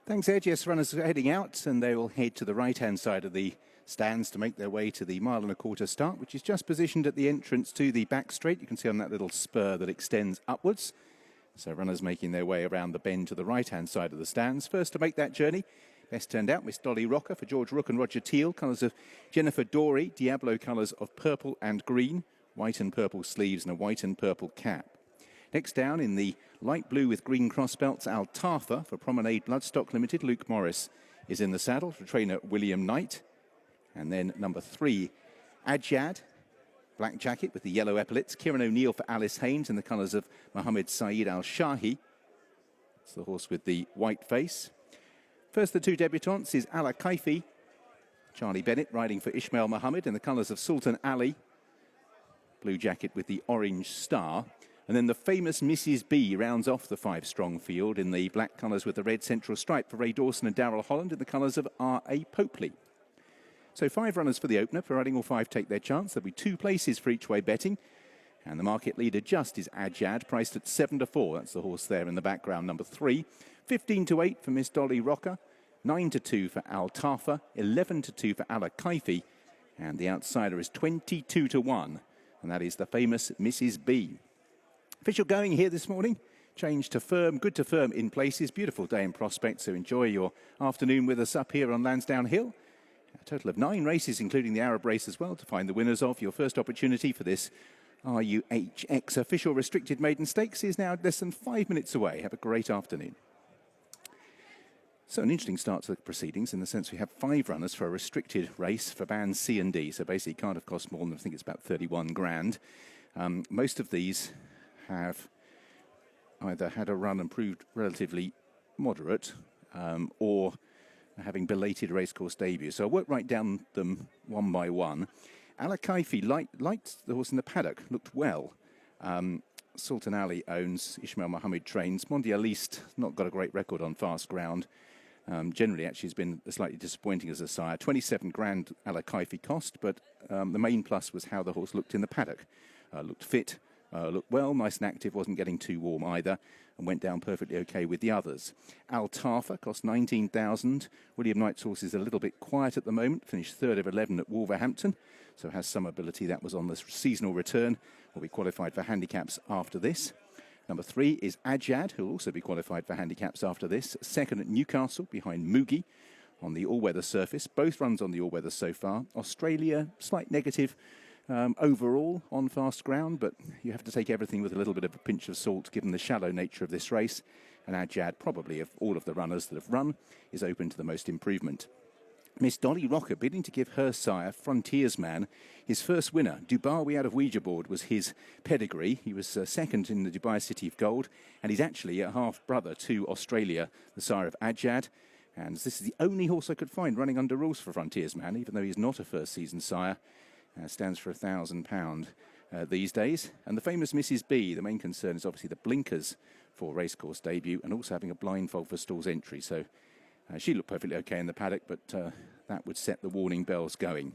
Thanks, Ed. Yes, runners are heading out, and they will head to the right-hand side of the stands to make their way to the 1.25 mile start, which is just positioned at the entrance to the back straight. You can see on that little spur that extends upwards. So runners making their way around the bend to the right-hand side of the stands. First to make that journey, best turned out, Miss Dolly Rocker for George Rook and Roger Teal. Colours of Jennifer Dory, Diablo colours of purple and green, white and purple sleeves and a white and purple cap. Next down in the light blue with green cross belts, Altafa for Promenade Bloodstock Limited. Luke Morris is in the saddle for trainer William Knight. And then number 3, Adjad, black jacket with the yellow epaulets. Kieran O'Neill for Alice Haynes in the colours of Mohammed Saeed Al-Shahi. It's the horse with the white face. First, the 2 debutants is Ala Kaifi. Charlie Bennett riding for Ismail Mohammed in the colours of Sultan Ali. Blue jacket with the orange star. And then the famous Mrs. B rounds off the 5-strong field in the black colours with the red central stripe for Ray Dawson and Darrell Holland in the colours of R.A. Popeley. So 5 runners for the opener, providing all 5 take their chance. There'll be 2 places for each way betting. And the market leader just is Adjad, priced at 7-4. That's the horse there in the background, number 3. 15-8 for Miss Dolly Rocker. 9-2 for Altafa. 11-2 for Ala Kaifi. And the outsider is 22-1. And that is the famous Mrs. B. Official going here this morning. Change to firm, good to firm in places. Beautiful day in Prospect, so enjoy your afternoon with us up here on Lansdowne Hill. A total of 9 races, including the Arab race as well, to find the winners of. Your first opportunity for this RUHX official restricted maiden stakes is now less than 5 minutes away. Have a great afternoon. So an interesting start to the proceedings in the sense we have 5 runners for a restricted race for bands C and D. So basically can't have cost more than, I think it's about 31 grand. Most of these have either had a run and proved relatively moderate or having belated racecourse debuts. So I'll work right down them one by one. Ala Kaifi liked the horse in the paddock, looked well. Sultan Ali owns, Ismail Mohammed trains. Mondialiste, not got a great record on fast ground. Generally, actually, has been slightly disappointing as a sire. 27 grand Ala Kaifi cost, but the main plus was how the horse looked in the paddock. Looked fit. Looked well, nice and active, wasn't getting too warm either, and went down perfectly okay with the others. Altafa cost 19,000. William Knight's horse is a little bit quiet at the moment, finished 3rd of 11 at Wolverhampton, so has some ability. That was on the seasonal return, will be qualified for handicaps after this. Number 3 is Adjad, who will also be qualified for handicaps after this. 2nd at Newcastle, behind Mugi, on the all-weather surface. Both runs on the all-weather so far. Australia, slight negative overall on fast ground, but you have to take everything with a little bit of a pinch of salt given the shallow nature of this race. And Adjad, probably of all of the runners that have run, is open to the most improvement. Miss Dolly Rocker bidding to give her sire, Frontiersman, his first winner. Dubai out of Ouija board was his pedigree. He was second in the Dubai City of Gold, and he's actually a half-brother to Australia, the sire of Adjad. And this is the only horse I could find running under rules for Frontiersman, even though he's not a first-season sire. Stands for £1,000 these days. And the famous Mrs. B, the main concern is obviously the blinkers for racecourse debut and also having a blindfold for stalls entry. So she looked perfectly okay in the paddock, but that would set the warning bells going.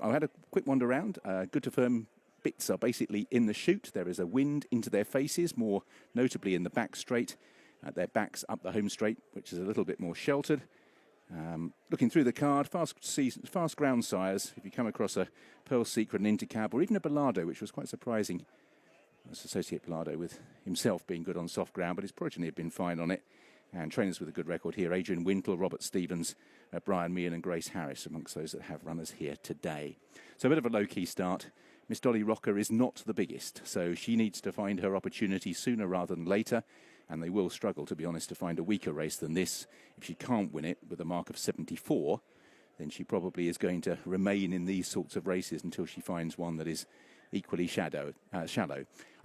I had a quick wander around. Good to firm bits are basically in the chute. There is a wind into their faces, more notably in the back straight. Their backs up the home straight, which is a little bit more sheltered. Looking through the card, fast ground sires, if you come across a Pearl Secret, an Intercab, or even a Bilardo, which was quite surprising. Let's associate Bilardo with himself being good on soft ground, but his progeny had been fine on it. And trainers with a good record here, Adrian Wintle, Robert Stevens, Brian Meehan and Grace Harris, amongst those that have runners here today. So a bit of a low-key start. Miss Dolly Rocker is not the biggest, so she needs to find her opportunity sooner rather than later. And they will struggle, to be honest, to find a weaker race than this. If she can't win it with a mark of 74, then she probably is going to remain in these sorts of races until she finds one that is equally shallow. I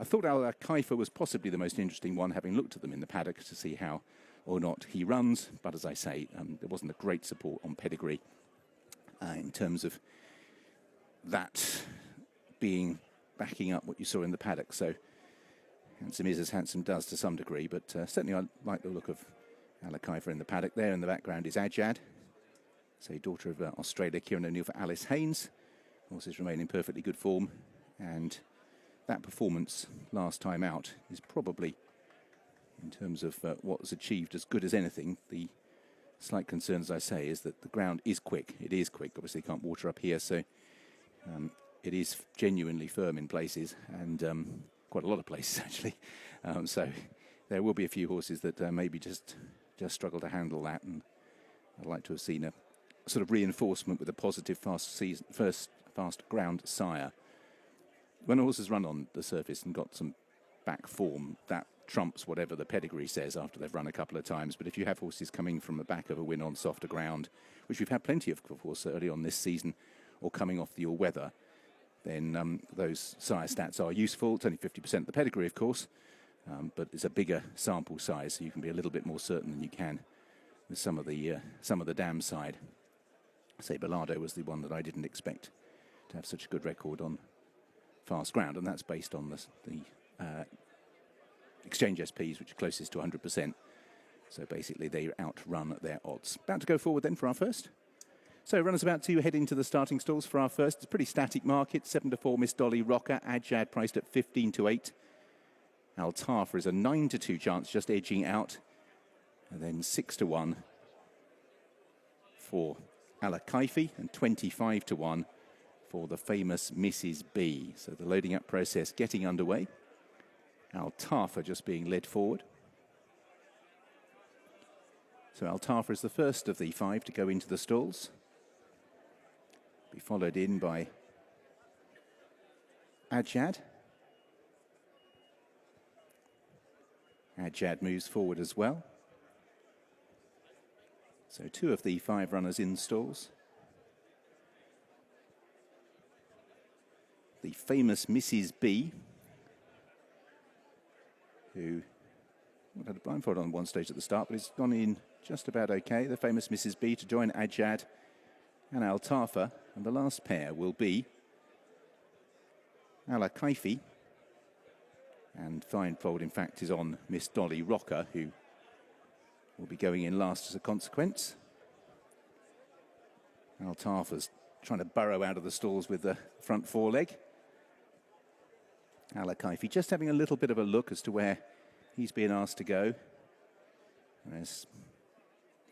thought Al Kaifa was possibly the most interesting one, having looked at them in the paddock to see how or not he runs. But as I say, there wasn't a great support on pedigree in terms of that backing up what you saw in the paddock. So handsome is as handsome does to some degree, but certainly I like the look of Ala Kaifa in the paddock there. In the background is Adjad, so daughter of Australia, Kieran O'Neill for Alice Haynes. Horses remain in perfectly good form, and that performance last time out is probably, in terms of what was achieved, as good as anything. The slight concern, as I say, is that the ground is quick. It is quick. Obviously, you can't water up here, so it is genuinely firm in places, and quite a lot of places, actually. So there will be a few horses that maybe just struggle to handle that, and I'd like to have seen a sort of reinforcement with a positive fast ground sire. When a horse has run on the surface and got some back form, that trumps whatever the pedigree says after they've run a couple of times. But if you have horses coming from the back of a win on softer ground, which we've had plenty of course, early on this season, or coming off the all-weather, then those sire stats are useful. It's only 50% of the pedigree, of course, but it's a bigger sample size, so you can be a little bit more certain than you can with some of the dam side. Say Bellardo was the one that I didn't expect to have such a good record on fast ground, and that's based on the exchange SPs, which are closest to 100%. So basically they outrun their odds. About to go forward then for our first. So runners about to head into the starting stalls for our first. It's a pretty static market. 7-4 Miss Dolly Rocker. Adjad priced at 15-8. Altafa is a 9-2 chance, just edging out. And then 6-1 for Alakaifi and 25-1 for the famous Mrs. B. So the loading up process getting underway. Altafa just being led forward. So Altafa is the first of the 5 to go into the stalls. Be followed in by Adjad. Adjad moves forward as well. So 2 of the 5 runners in stalls. The famous Mrs. B, who had a blindfold on one stage at the start, but has gone in just about okay. The famous Mrs. B to join Adjad and Altafa. And the last pair will be Alakaifi. And blindfold, in fact, is on Miss Dolly Rocker, who will be going in last as a consequence. Altafa's trying to burrow out of the stalls with the front foreleg. Alakaifi just having a little bit of a look as to where he's being asked to go. And there's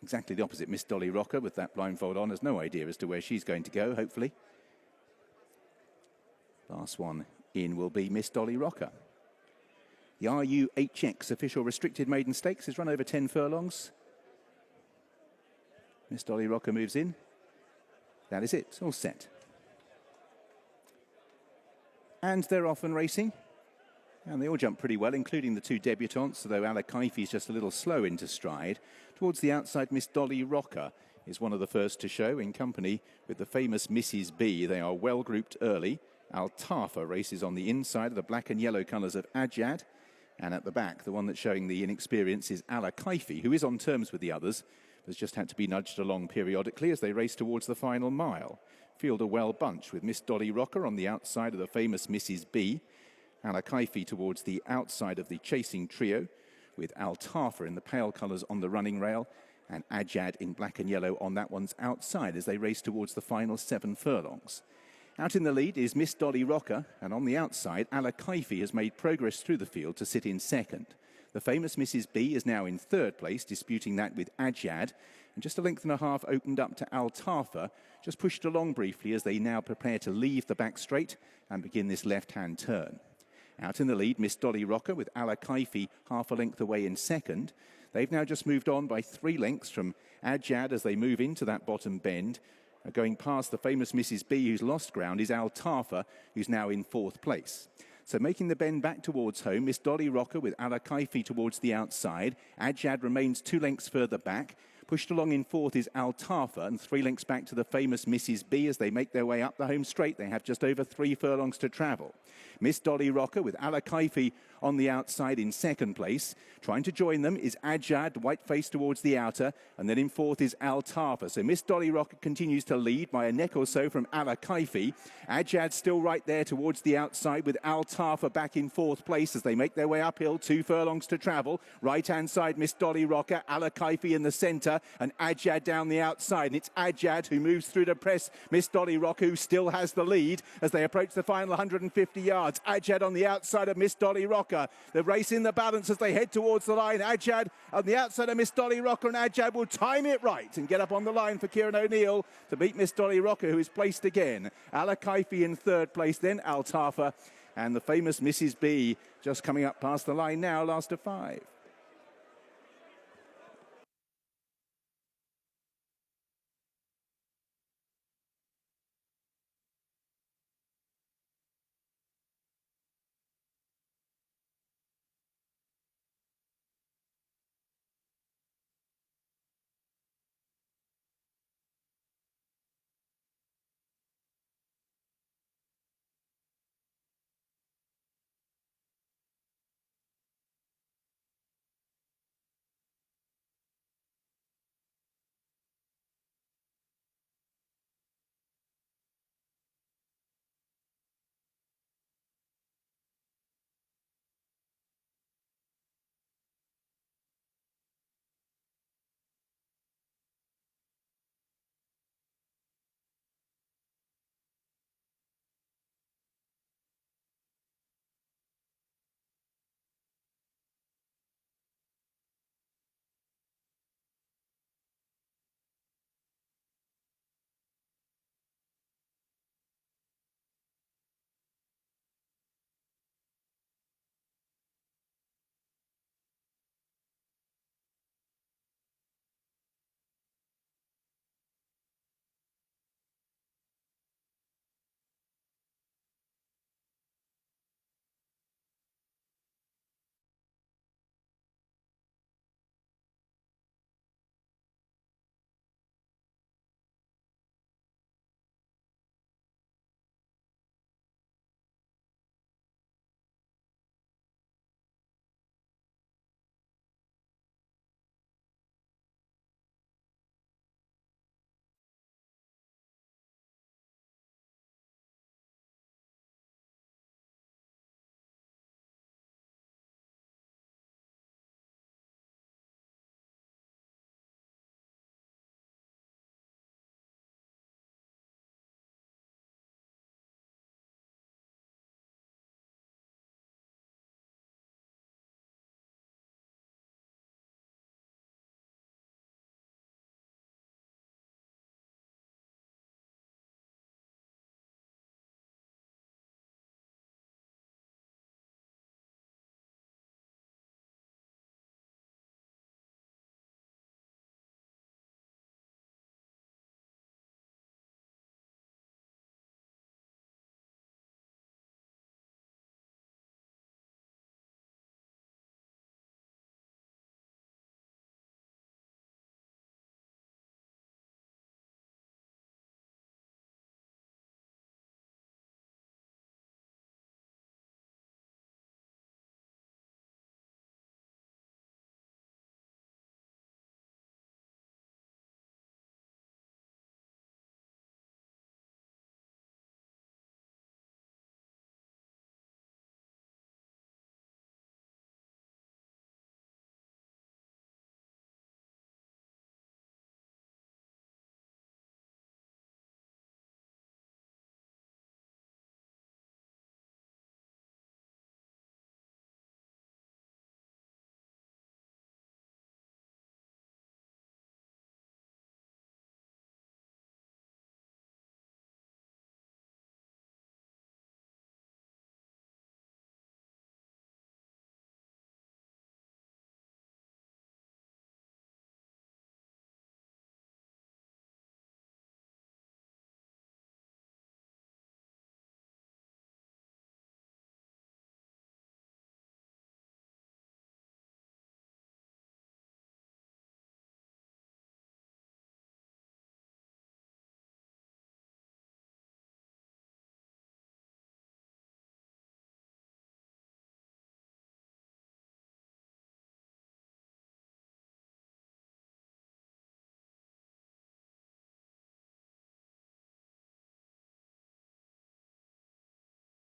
exactly the opposite, Miss Dolly Rocker, with that blindfold on, has no idea as to where she's going to go, hopefully. Last one in will be Miss Dolly Rocker. The RUHX official restricted maiden stakes has run over 10 furlongs. Miss Dolly Rocker moves in. That is it, it's all set. And they're off and racing. And they all jump pretty well, including the 2 debutantes, although Alakaifi is just a little slow into stride. Towards the outside, Miss Dolly Rocker is one of the first to show, in company with the famous Mrs. B. They are well grouped early. Altafa races on the inside of the black and yellow colours of Adjad. And at the back, the one that's showing the inexperience is Alakaifi, who is on terms with the others, but has just had to be nudged along periodically as they race towards the final mile. Field a well bunch with Miss Dolly Rocker on the outside of the famous Mrs. B. Alakaifi towards the outside of the chasing trio, with Altafa in the pale colours on the running rail, and Adjad in black and yellow on that one's outside as they race towards the final 7 furlongs. Out in the lead is Miss Dolly Rocker, and on the outside, Alakaifi has made progress through the field to sit in second. The famous Mrs. B is now in 3rd place, disputing that with Adjad, and just a length and a half opened up to Altafa, just pushed along briefly as they now prepare to leave the back straight and begin this left-hand turn. Out in the lead, Miss Dolly Rocker with Alakaifi half a length away in second. They've now just moved on by 3 lengths from Adjad as they move into that bottom bend. Going past the famous Mrs. B, who's lost ground, is Altafa, who's now in 4th place. So making the bend back towards home, Miss Dolly Rocker with Alakaifi towards the outside. Adjad remains 2 lengths further back. Pushed along in 4th is Altafa, and 3 lengths back to the famous Mrs. B as they make their way up the home straight. They have just over 3 furlongs to travel. Miss Dolly Rocker with Alakaifi on the outside in 2nd place. Trying to join them is Adjad, white face towards the outer, and then in 4th is Altafa. So Miss Dolly Rocker continues to lead by a neck or so from Alakaifi. Adjad still right there towards the outside with Altafa back in 4th place as they make their way uphill, 2 furlongs to travel. Right-hand side, Miss Dolly Rocker, Alakaifi in the centre, and Adjad down the outside. And it's Adjad who moves through to press Miss Dolly Rocker, who still has the lead as they approach the final 150 yards. Adjad on the outside of Miss Dolly Rocker. Rocker. They're racing the balance as they head towards the line. Ajad on the outside of Miss Dolly Rocker, and Ajad will time it right and get up on the line for Kieran O'Neill to beat Miss Dolly Rocker, who is placed again. Alakaifi in third place, then Altafa, and the famous Mrs. B just coming up past the line now, last of 5.